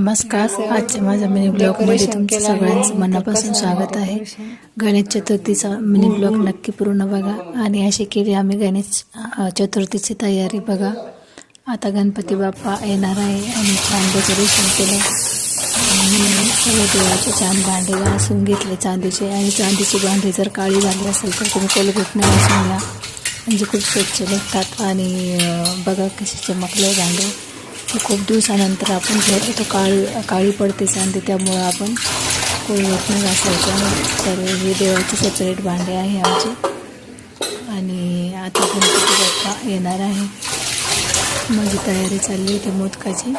नमस्कार. आजच्या माझ्या मिनी ब्लॉगमध्ये तुमचं सगळ्यांचं मनापासून स्वागत आहे. गणेश चतुर्थीचा मिनी ब्लॉग नक्की पूर्ण बघा. आणि अशी केली आम्ही गणेश चतुर्थीची तयारी बघा. आता गणपती बाप्पा येणार आहे आणि छान डेकोरेशन केलं. सगळे देवाचे छान भांडे घासून घेतले चांदीचे. आणि चांदीची भांडी जर काळी झाली असेल तर तुम्ही कोलगेटने घासून घ्या, म्हणजे खूप स्वच्छ निघतात. आणि बघा कसे चमकले भांडे. खूप दिवसानंतर आपण घेतो तो काळी पडते चांदी, त्यामुळं आपण कोलगेटने घासायचं. तर हे देवाचे सेपरेट भांडे आहे आमचे. आणि आता गणपती बाप्पा येणार आहे, माझी तयारी चालली आहे मोदकाची.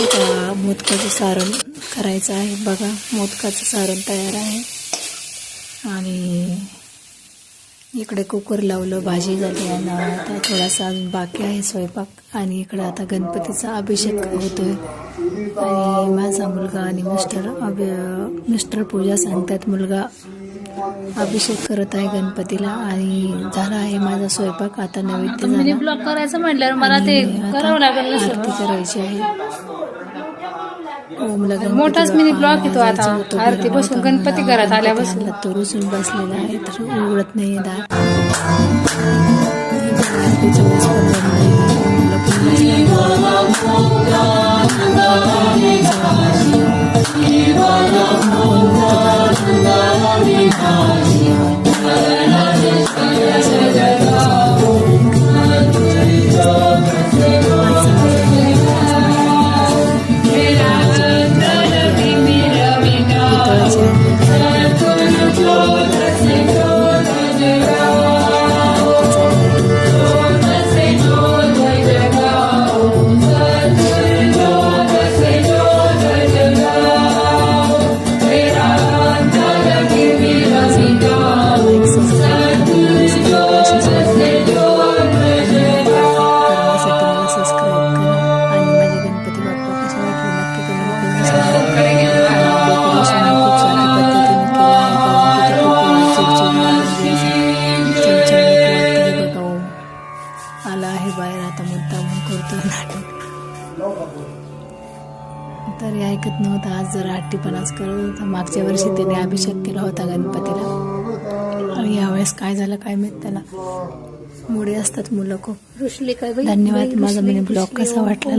आता मोदकाचं सारण करायचं आहे बघा. मोदकाचं सारण तयार आहे. आणि इकडे कुकर लावलं, भाजी झाली. आणि आता थोडासा अजून बाकी आहे स्वयंपाक. आणि इकडे आता गणपतीचा अभिषेक होतोय. आणि माझा मुलगा आणि मिस्टर पूजा सांगतात, मुलगा अभिषेक करत आहे गणपतीला. आणि झाला आहे माझा स्वयंपाक. आता नैवेद्य मिनी ब्लॉग करायचं म्हटल्यावर मला ते करावं लागेल. आरती करायची आहे. मोठाच मिनी ब्लॉग येतो आता. आरती बसून गणपती घरात आल्यापासून तो रुसून बसलेला आहे, तर उघडत नाही दार. आला आहे बाहेर, आता मुद्दाम करतो नाटक. तरी ऐकत नव्हता. आज जरा हट्टीपणाच करत होता. मागच्या वर्षी त्याने अभिषेक केला होता गणपतीला, आणि यावेळेस काय झालं काय माहित, त्याला मुळे असतात मुलं खूप. धन्यवाद. माझा मिनी ब्लॉग कसा वाटला